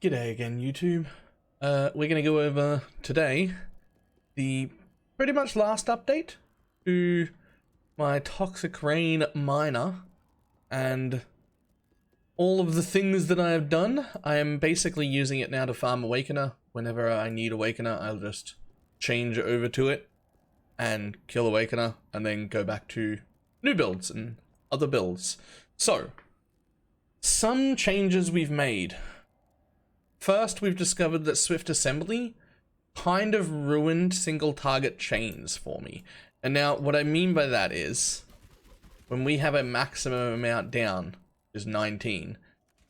G'day again, YouTube. We're going to go over today the pretty much last update to my Toxic Rain miner and all of the things that I have done. I am basically using it now to farm Awakener. Whenever I need Awakener, I'll just change over to it and kill Awakener and then go back to new builds and other builds. So, some changes we've made. First, we've discovered that Swift Assembly kind of ruined single target chains for me. And now what I mean by that is when we have a maximum amount down, is 19,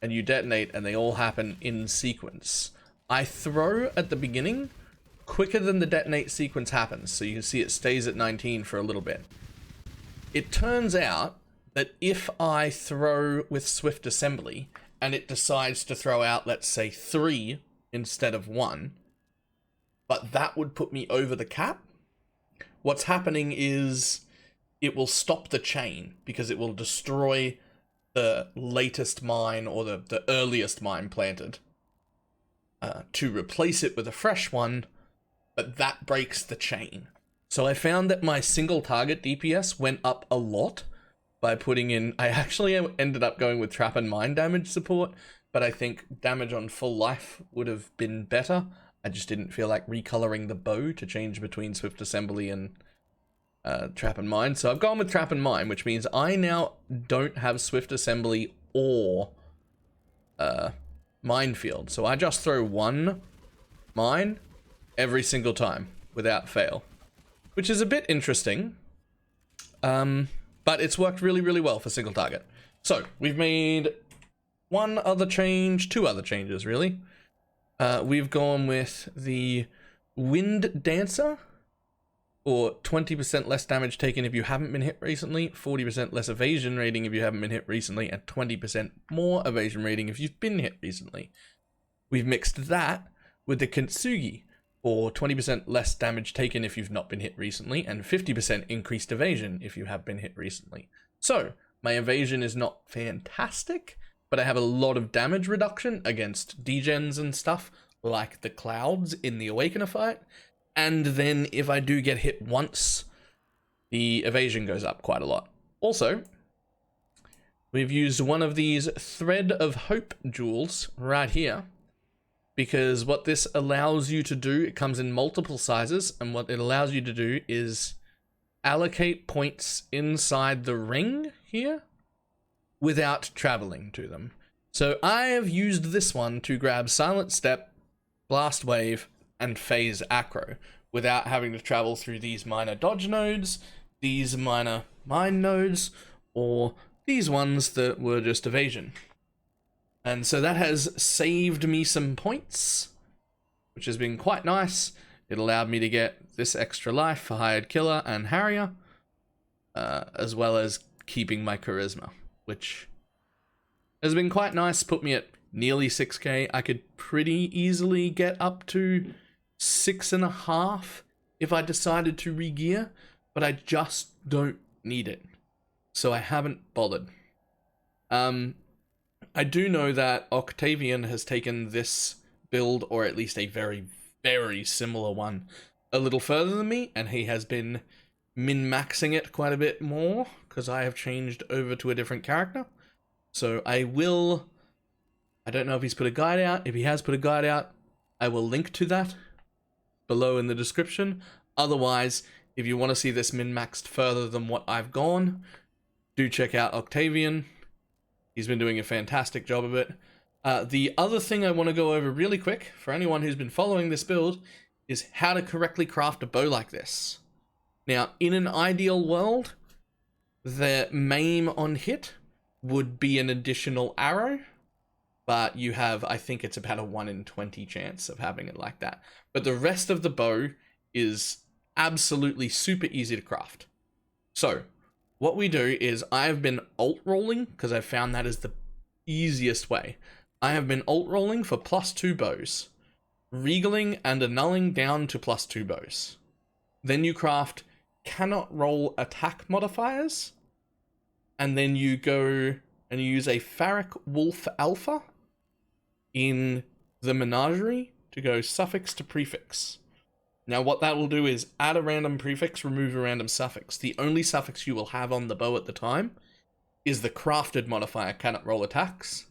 and you detonate and they all happen in sequence, I throw at the beginning quicker than the detonate sequence happens. So you can see it stays at 19 for a little bit. It turns out that if I throw with Swift Assembly and it decides to throw out, let's say 3 instead of 1, but that would put me over the cap. What's happening is it will stop the chain because it will destroy the latest mine or the earliest mine planted to replace it with a fresh one, but that breaks the chain. So I found that my single target DPS went up a lot by putting in, I actually ended up going with trap and mine damage support, but I think damage on full life would have been better. I just didn't feel like recoloring the bow to change between Swift Assembly and trap and mine. So I've gone with trap and mine, which means I now don't have Swift Assembly or minefield. So I just throw one mine every single time without fail, which is a bit interesting. But it's worked really, really well for single target. So we've made one other change, two other changes really. We've gone with the Wind Dancer, or 20% less damage taken if you haven't been hit recently, 40% less evasion rating if you haven't been hit recently, and 20% more evasion rating if you've been hit recently. We've mixed that with the Kintsugi, or 20% less damage taken if you've not been hit recently, and 50% increased evasion if you have been hit recently. So, my evasion is not fantastic, but I have a lot of damage reduction against degens and stuff, like the clouds in the Awakener fight, and then if I do get hit once, the evasion goes up quite a lot. Also, we've used one of these Thread of Hope jewels right here, because what this allows you to do, it comes in multiple sizes, and what it allows you to do is allocate points inside the ring here without traveling to them. So I have used this one to grab Silent Step, Blast Wave, and Phase Acro without having to travel through these minor dodge nodes, these minor mine nodes, or these ones that were just evasion. And so that has saved me some points, which has been quite nice. It allowed me to get this extra life for Hired Killer and Harrier, as well as keeping my charisma, which has been quite nice. Put me at nearly 6k. I could pretty easily get up to 6.5 if I decided to re-gear, but I just don't need it. So I haven't bothered. I do know that Octavian has taken this build, or at least a very, very similar one, a little further than me, and he has been min-maxing it quite a bit more, because I have changed over to a different character. So I don't know if he's put a guide out. If he has put a guide out, I will link to that below in the description. Otherwise, if you want to see this min-maxed further than what I've gone, do check out Octavian. He's been doing a fantastic job of it. The other thing I want to go over really quick, for anyone who's been following this build, is how to correctly craft a bow like this. Now, in an ideal world, the maim on hit would be an additional arrow, but you have, I think it's about a 1 in 20 chance of having it like that. But the rest of the bow is absolutely super easy to craft. So, what we do is I have been alt rolling because I've found that is the easiest way. I have been alt rolling for +2 bows, regaling and annulling down to +2 bows. Then you craft cannot roll attack modifiers, and then you go and you use a Pharik Wolf Alpha in the menagerie to go suffix to prefix. Now what that will do is add a random prefix, remove a random suffix. The only suffix you will have on the bow at the time is the crafted modifier, cannot roll attacks,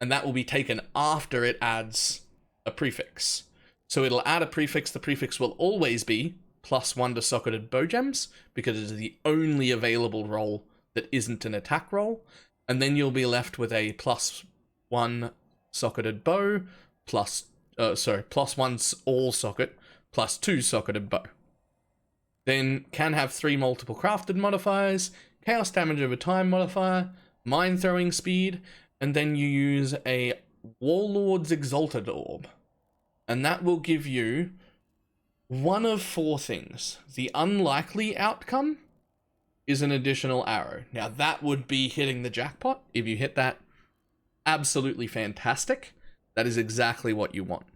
and that will be taken after it adds a prefix. So it'll add a prefix, the prefix will always be +1 to socketed bow gems, because it is the only available roll that isn't an attack roll, and then you'll be left with a +1 socketed bow, +1 all socket, +2 socketed bow. Then can have 3 multiple crafted modifiers, chaos damage over time modifier, mind throwing speed, and then you use a Warlord's Exalted Orb. And that will give you one of 4 things. The unlikely outcome is an additional arrow. Now that would be hitting the jackpot. If you hit that, absolutely fantastic. That is exactly what you want.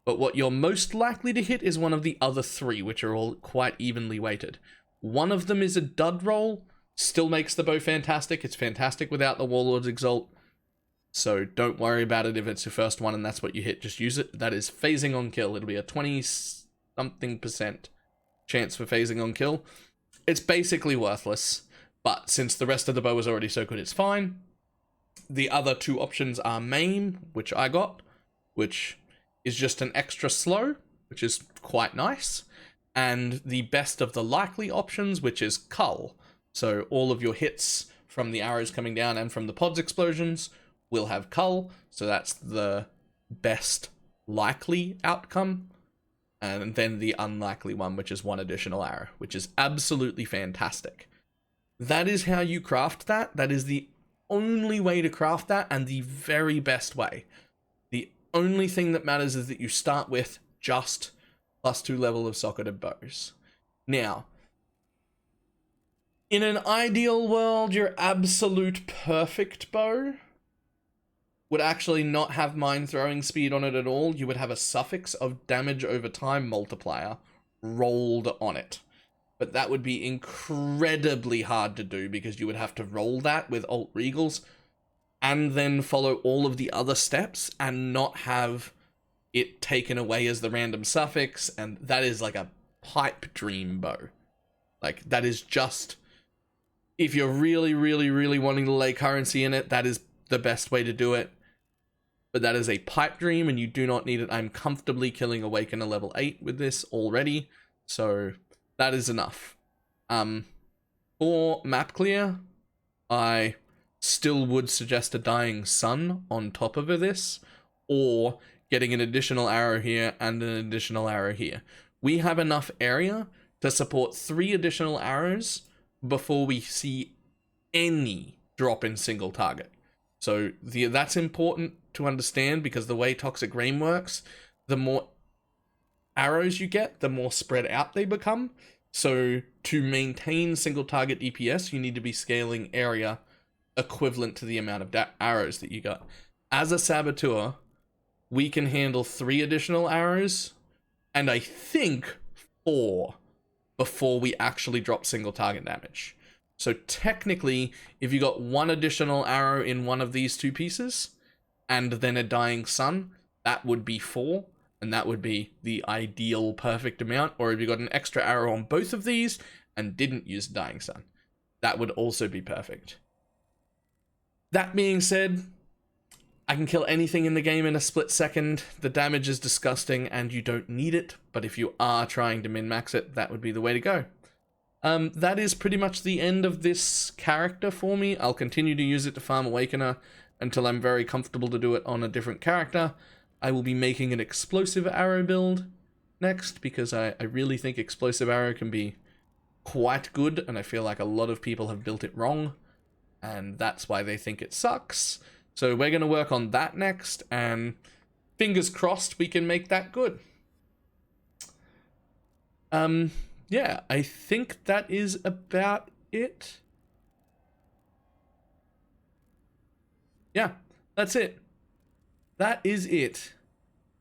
But what you're most likely to hit is one of the other 3, which are all quite evenly weighted. One of them is a dud roll, still makes the bow fantastic. It's fantastic without the Warlord's Exalt. So don't worry about it if it's your first one and that's what you hit, just use it. That is phasing on kill. It'll be a 20-something% chance for phasing on kill. It's basically worthless, but since the rest of the bow is already so good, it's fine. The other 2 options are Maim, which I got, which is just an extra slow, which is quite nice, and the best of the likely options, which is Cull. So all of your hits from the arrows coming down and from the pod's explosions will have Cull, so that's the best likely outcome. And then the unlikely one, which is 1 additional arrow, which is absolutely fantastic. That is how you craft that. That is the only way to craft that, and the very best way. The only thing that matters is that you start with just +2 level of socketed bows. Now, in an ideal world, your absolute perfect bow would actually not have mind throwing speed on it at all. You would have a suffix of damage over time multiplier rolled on it. But that would be incredibly hard to do because you would have to roll that with alt regals and then follow all of the other steps and not have it taken away as the random suffix. And that is like a pipe dream bow. Like, that is just, if you're really, really, really wanting to lay currency in it, that is the best way to do it. But that is a pipe dream and you do not need it. I'm comfortably killing Awakener level 8 with this already. So that is enough. For map clear, I still would suggest a Dying Sun on top of this, or getting an additional arrow here and an additional arrow here. We have enough area to support 3 additional arrows before we see any drop in single target. So that's important to understand, because the way Toxic Rain works, the more arrows you get, the more spread out they become. So to maintain single target DPS, you need to be scaling area equivalent to the amount of arrows that you got. As a saboteur, we can handle 3 additional arrows, and I think 4 before we actually drop single target damage. So technically, if you got 1 additional arrow in one of these 2 pieces, and then a Dying Sun, that would be 4, and that would be the ideal perfect amount. Or if you got an extra arrow on both of these and didn't use Dying Sun, that would also be perfect. That being said, I can kill anything in the game in a split second. The damage is disgusting and you don't need it, but if you are trying to min-max it, that would be the way to go. That is pretty much the end of this character for me. I'll continue to use it to farm Awakener until I'm very comfortable to do it on a different character. I will be making an explosive arrow build next, because I really think explosive arrow can be quite good, and I feel like a lot of people have built it wrong, and that's why they think it sucks. So we're going to work on that next, and fingers crossed we can make that good. Yeah, I think that is about it. Yeah, that's it. That is it.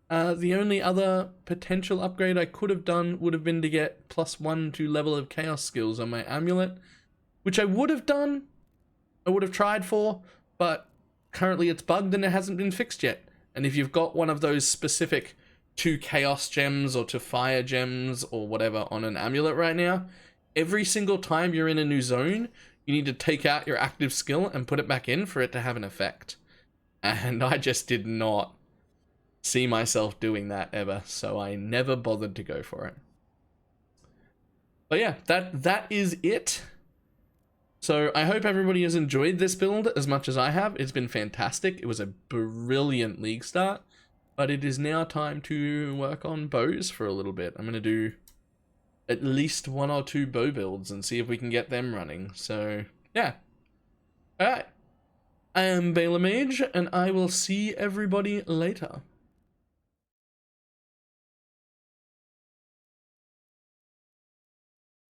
The only other potential upgrade I could have done would have been to get +1 to level of chaos skills on my amulet, which I would have done. I would have tried for, but currently it's bugged and it hasn't been fixed yet. And if you've got one of those specific 2 chaos gems or 2 fire gems or whatever on an amulet right now, every single time you're in a new zone, you need to take out your active skill and put it back in for it to have an effect. And I just did not see myself doing that ever, so I never bothered to go for it. But yeah, that is it. So I hope everybody has enjoyed this build as much as I have. It's been fantastic. It was a brilliant league start, but it is now time to work on bows for a little bit. I'm going to do at least 1 or 2 bow builds and see if we can get them running. So yeah. All right. I am BalorMage, and I will see everybody later.